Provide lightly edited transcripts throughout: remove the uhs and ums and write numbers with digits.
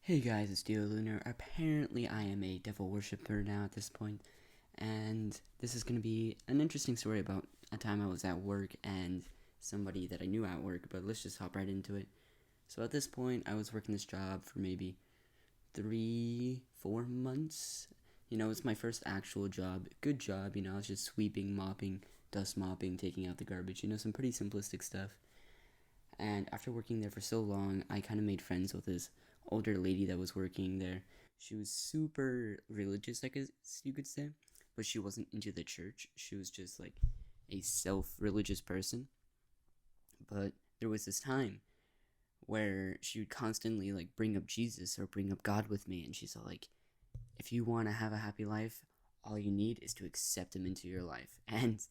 Hey guys, it's Dio Lunar. Apparently, I am a devil worshipper now at this point, and this is going to be an interesting story about a time I was at work and somebody that I knew at work, but let's just hop right into it. So, at this point, I was working this job for maybe 3, 4 months. It's my first actual job. Good job, I was just sweeping, mopping, dust mopping, taking out the garbage, some pretty simplistic stuff. And after working there for so long, I kind of made friends with this older lady that was working there. She was super religious, I guess you could say, but she wasn't into the church. She was just like a self religious person. But there was this time where she would constantly like bring up Jesus or bring up God with me, and she's all like, if you want to have a happy life, all you need is to accept him into your life. And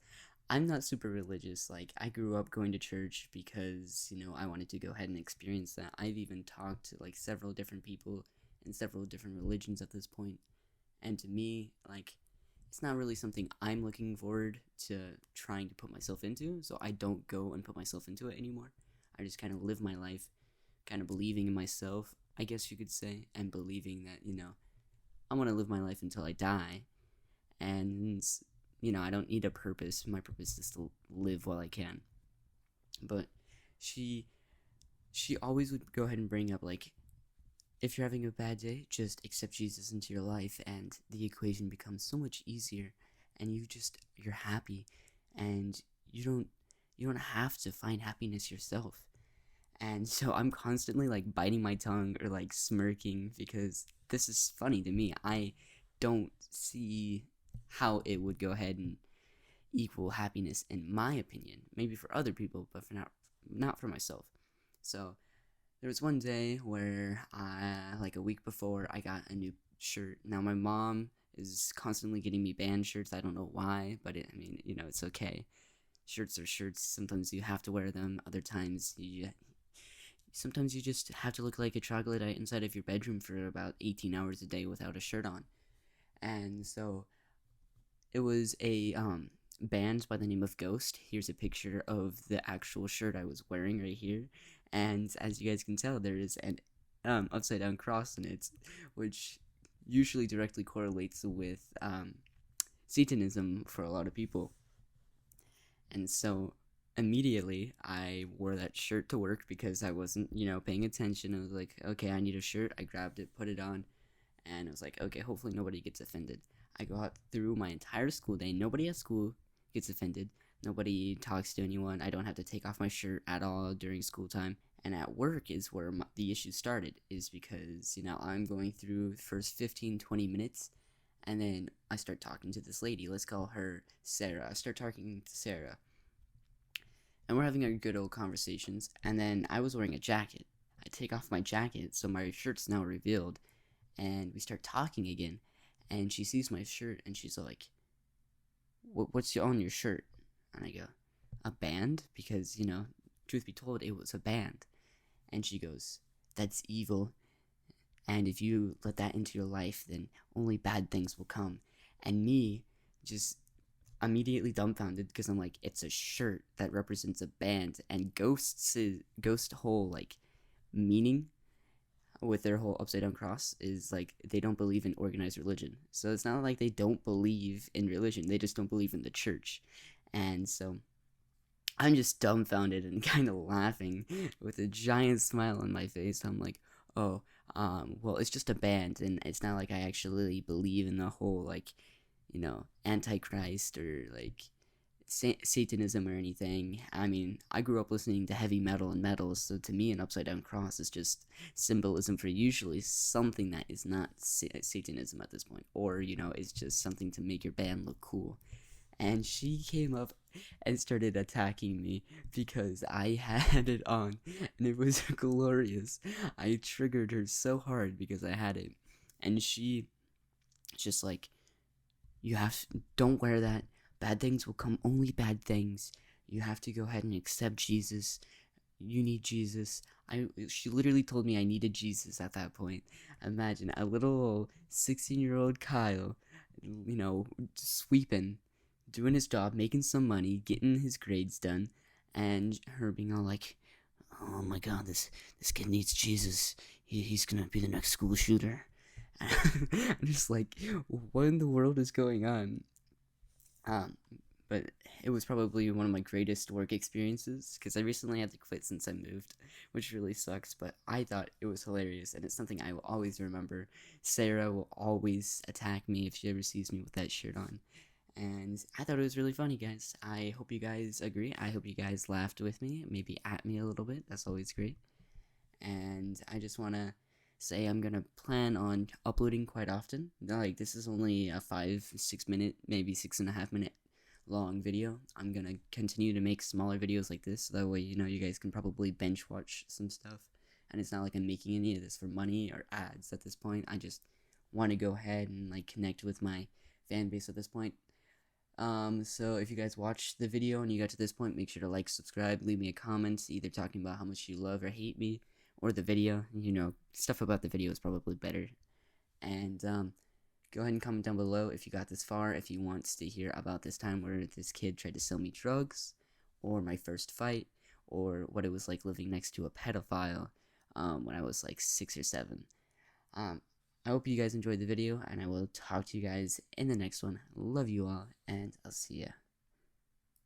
I'm not super religious. Like, I grew up going to church because, I wanted to go ahead and experience that. I've even talked to, like, several different people in several different religions at this point. And to me, like, it's not really something I'm looking forward to trying to put myself into. So I don't go and put myself into it anymore. I just kind of live my life, kind of believing in myself, I guess you could say, and believing that, I want to live my life until I die. And I don't need a purpose. My purpose is to live while I can. But she she always would go ahead and bring up, like, if you're having a bad day, just accept Jesus into your life and the equation becomes so much easier, and you're happy, and you don't have to find happiness yourself. And so I'm constantly like biting my tongue or like smirking because this is funny to me. I don't see how it would go ahead and equal happiness in my opinion. Maybe for other people, but for not for myself. So there was one day where like a week before, I got a new shirt. Now my mom is constantly getting me band shirts. I don't know why, but it's okay. Shirts are shirts. Sometimes you have to wear them. Other times sometimes you just have to look like a troglodyte inside of your bedroom for about 18 hours a day without a shirt on. And so it was a band by the name of Ghost. Here's a picture of the actual shirt I was wearing right here. And as you guys can tell, there is an upside down cross in it, which usually directly correlates with Satanism for a lot of people. And so immediately I wore that shirt to work because I wasn't, paying attention. I was like, okay, I need a shirt. I grabbed it, put it on, and I was like, okay, hopefully nobody gets offended. I go out through my entire school day. Nobody at school gets offended. Nobody talks to anyone. I don't have to take off my shirt at all during school time. And at work is where the issue started, is because, I'm going through the first 15, 20 minutes, and then I start talking to this lady. Let's call her Sarah. I start talking to Sarah, and we're having our good old conversations, and then I was wearing a jacket. I take off my jacket, so my shirt's now revealed, and we start talking again, and she sees my shirt, and she's like, what's on your shirt? And I go, a band? Because, truth be told, it was a band. And she goes, that's evil, and if you let that into your life, then only bad things will come. And me, just immediately dumbfounded, because I'm like, it's a shirt that represents a band, and ghost whole like meaning with their whole upside down cross is like they don't believe in organized religion. So it's not like they don't believe in religion, they just don't believe in the church. And so I'm just dumbfounded and kind of laughing with a giant smile on my face. I'm like, oh, well, it's just a band, and it's not like I actually believe in the whole, like, Antichrist or, like, Satanism or anything. I mean, I grew up listening to heavy metal and metal, so to me, an upside down cross is just symbolism for usually something that is not Satanism at this point, or, is just something to make your band look cool. And she came up and started attacking me because I had it on, and it was glorious. I triggered her so hard because I had it, and she just like, don't wear that. Bad things will come, only bad things. You have to go ahead and accept Jesus. You need Jesus. She literally told me I needed Jesus at that point. Imagine a little 16-year-old Kyle, sweeping, doing his job, making some money, getting his grades done, and her being all like, "Oh my God, this kid needs Jesus. he's gonna be the next school shooter. I'm just like, what in the world is going on? Um, but it was probably one of my greatest work experiences because I recently had to quit since I moved, which really sucks. But I thought it was hilarious, and it's something I will always remember. Sarah will always attack me if she ever sees me with that shirt on. And I thought it was really funny, guys. I hope you guys agree. I hope you guys laughed with me, maybe at me a little bit. That's always great. And I just want to say I'm gonna plan on uploading quite often. Like, this is only a 5-6 minute, maybe 6.5 minute long video. I'm gonna continue to make smaller videos like this, so that way, you guys can probably bench watch some stuff. And it's not like I'm making any of this for money or ads at this point. I just want to go ahead and like connect with my fan base at this point. So if you guys watched the video and you got to this point, make sure to like, subscribe, leave me a comment, either talking about how much you love or hate me, or the video. Stuff about the video is probably better. And go ahead and comment down below if you got this far, if you want to hear about this time where this kid tried to sell me drugs, or my first fight, or what it was like living next to a pedophile when I was like 6 or 7. I hope you guys enjoyed the video, and I will talk to you guys in the next one. Love you all, and I'll see ya.